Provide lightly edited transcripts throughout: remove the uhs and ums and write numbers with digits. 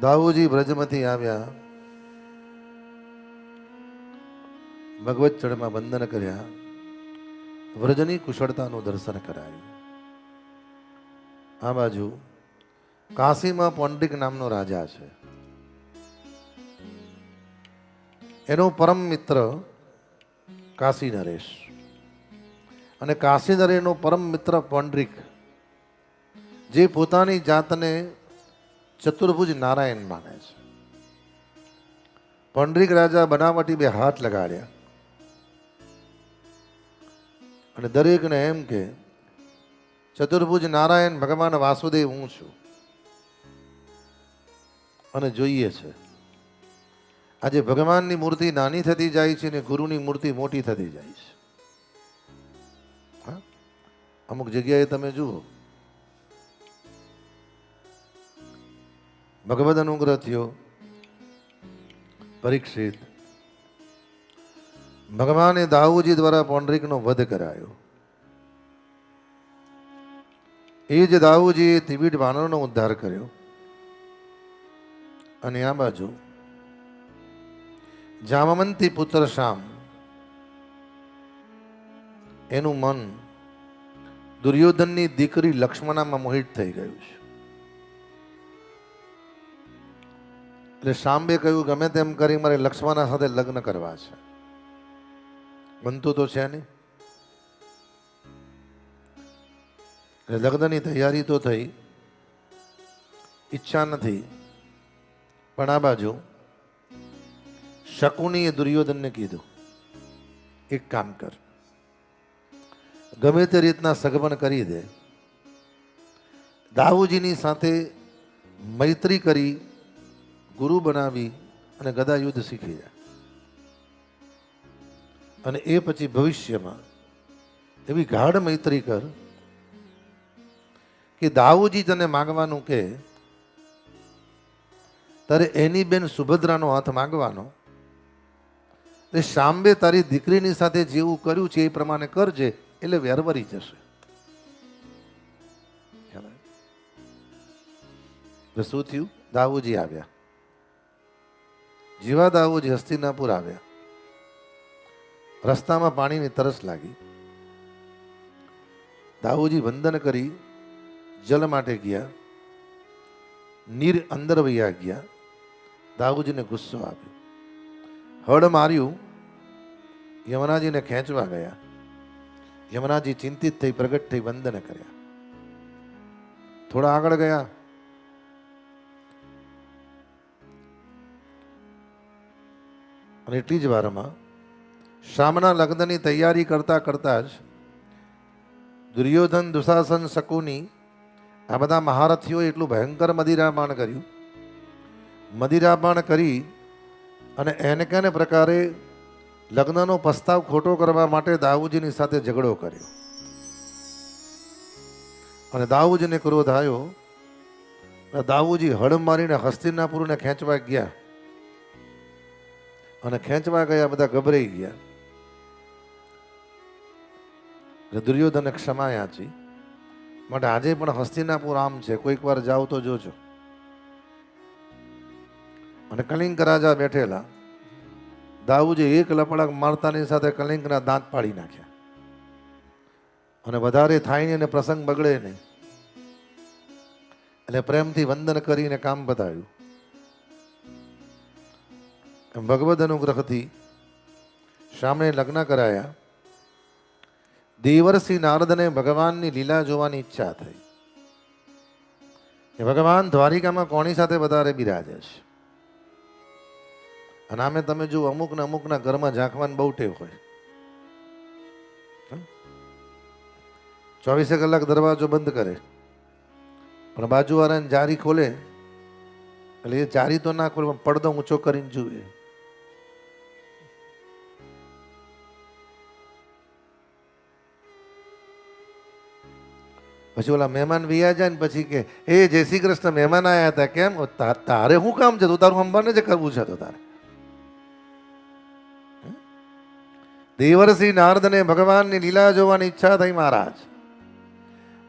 દાઉજી બ્રજમાંથી આવ્યા, ભગવત ચરણમાં વંદન કર્યા, વ્રજની કુશળતાનું દર્શન કરાયું. આ બાજુ કાશીમાં પૌંડરીક નામનો રાજા છે. એનો પરમ મિત્ર કાશી નરેશ, અને કાશી નરેશનો પરમ મિત્ર પૌંડરીક, જે પોતાની જાતને ચતુર્ભુજ નારાયણ માને છે. પૌંડરીક રાજા બનાવટી બે હાથ લગાડ્યા અને દરેકને એમ કે ચતુર્ભુજ નારાયણ ભગવાન વાસુદેવ હું છું અને જોઈએ છે. આજે ભગવાનની મૂર્તિ નાની થતી જાય છે ને ગુરુની મૂર્તિ મોટી થતી જાય છે. હા, અમુક જગ્યાએ તમે જુઓ, ભગવદ અનુગ્રહ થયો, પરીક્ષિત, ભગવાને દાઉજી દ્વારા પૌંડરીકનો વધ કરાયો. એ જ દાઉજીએ ત્રિવિધ વાનરનો ઉદ્ધાર કર્યો. અને આ બાજુ જામવંતી પુત્ર શામ, એનું મન દુર્યોધનની દીકરી લક્ષ્મણામાં મોહિત થઈ ગયું છે. એટલે શાંબે કહ્યું ગમે તેમ કરી મારે લક્ષ્મણા સાથે લગ્ન કરવા છે. બનતું તો છે નહીં. લગ્નની તૈયારી તો થઈ, ઈચ્છા નથી. પણ આ બાજુ શકુનીએ દુર્યોધનને કીધું એક કામ કર, ગમે તે રીતના સગવડ કરી દે, દાઉજીની સાથે મૈત્રી કરી ગુરુ બનાવી અને ગદા યુદ્ધ શીખી જાય. અને એ પછી ભવિષ્યમાં એવી ગાઢ મૈત્રી કર કે દાઉજી તને માગવાનું કે તારે એની બેન સુભદ્રાનો હાથ માગવાનો, એ શાંબે તારી દીકરીની સાથે જેવું કર્યું છે એ પ્રમાણે કરજે, એટલે વેરવરી જશે. શું થયું? દાઉજી આવ્યા. જેવા દાઉજી હસ્તિનાપુર આવ્યા, રસ્તામાં પાણીની તરસ લાગી. દાઉજી વંદન કરી જલ માટે ગયા, નીર અંદર વૈયા ગયા. દાઉજીને ગુસ્સો આવ્યો, હળ માર્યું, યમુનાજીને ખેંચવા ગયા. યમુનાજી ચિંતિત થઈ, પ્રગટ થઈ, વંદન કર્યા. થોડા આગળ ગયા, અને એટલી જ વારમાં શામના લગ્નની તૈયારી કરતા કરતા જ દુર્યોધન, દુશાસન, શકુની આ બધા મહારથીઓએ એટલું ભયંકર મદિરાપાન કર્યું. મદિરાપાન કરી અને એને કેને પ્રકારે લગ્નનો પ્રસ્તાવ ખોટો કરવા માટે દાઉજીની સાથે ઝઘડો કર્યો. અને દાઉજીને ક્રોધ આવ્યો. દાઉજી હળ મારીને હસ્તિનાપુરને ખેંચવા ગયા. અને ખેંચવા ગયા, બધા ગભરાઈ ગયા. દુર્યોધને ક્ષમા યાચી, માટે આજે પણ હસ્તિનાપુર આમ છે, કોઈક વાર જાઓ તો જોજો. અને કલિંગ રાજા બેઠેલા, દાઉજે એક લપડાક મારતાની સાથે કલિંગના દાંત પાડી નાખ્યા. અને વધારે થાય નહીં અને પ્રસંગ બગડે નહીં એટલે પ્રેમથી વંદન કરીને કામ બતાવ્યું. ભગવદ અનુગ્રહથી શામને લગ્ન કરાયા. દેવર્ષિ નારદને ભગવાનની લીલા જોવાની ઈચ્છા થઈ કે ભગવાન દ્વારિકામાં કોની સાથે વધારે બિરાજે છે. અને આમે તમે જો અમુકના ઘરમાં ઝાંખવાની બહુ ટેવ હોય. 24 કલાક દરવાજો બંધ કરે, પણ બાજુવાળાને જારી ખોલે એટલે એ જારી તો ના ખોલે, પડદો ઊંચો કરીને જુએ. પછી ઓલા મહેમાન વિયા જાય ને પછી કે એ જય શ્રી કૃષ્ણ, મહેમાન આવ્યા હતા, કેમ? તારે શું કામ છે? તું તારું અંબાને જ કરવું છે. તો તારે દેવર્ષિ નારદને ભગવાનની લીલા જોવાની ઈચ્છા થઈ મહારાજ.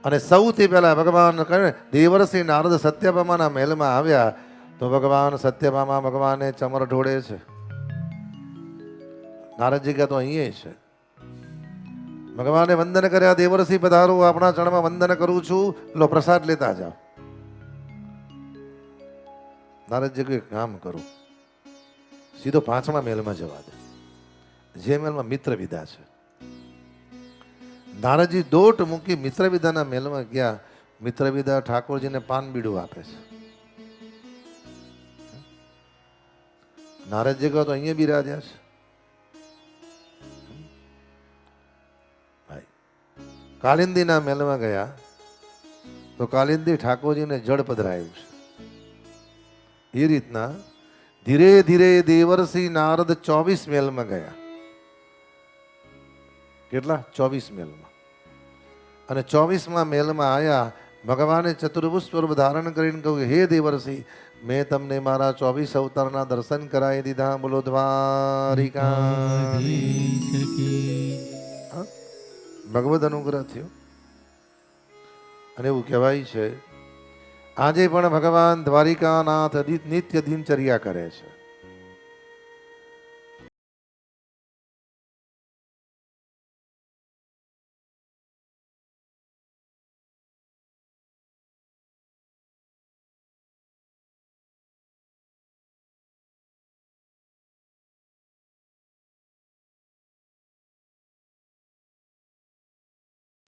અને સૌથી પહેલા ભગવાન કહે, દેવર્ષિ નારદ સત્યભામાના મહેલમાં આવ્યા. તો ભગવાન સત્યભામા ભગવાને ચમર ઢોળે છે. નારદજી કે તો અહીંયા છે. ભગવાને વંદન કર્યા, દેવર્ષિ પધારો, આપણા ચરણમાં વંદન કરું છું, લો પ્રસાદ લેતા જાઓ. નારદજી કોઈ કામ કરું, સીધો 5મા મહેલમાં જવા દે, જે મહેલમાં મિત્ર વિદા છે. નારદજી દોટ મૂકી મિત્ર વિદાના મહેલમાં ગયા. મિત્ર વિદા ઠાકોરજીને પાન બીડું આપે છે. નારદજી કહો તો અહીંયા બિરાજ્યા છે. ભાઈ કાલિંદીના મહેલમાં ગયા તો કાલિંદી ઠાકોરજીને જળ પધરાયું છે. એ રીતના ધીરે ધીરે દેવર્ષિ નારદ 24 મહેલમાં ગયા. કેટલા? 24 મહેલમાં. અને 24મા મહેલમાં આવ્યા. ભગવાને ચતુર્ભુજ સ્વરૂપ ધારણ કરીને કહ્યું, હે દેવર્ષિ, મેં તમને મારા 24 અવતારના દર્શન કરાવી દીધા. બોલો દ્વારિકા. ભગવદ અનુગ્રહ થયો. અને એવું કહેવાય છે આજે પણ ભગવાન દ્વારિકાનાથ નિત્ય દિનચર્યા કરે છે.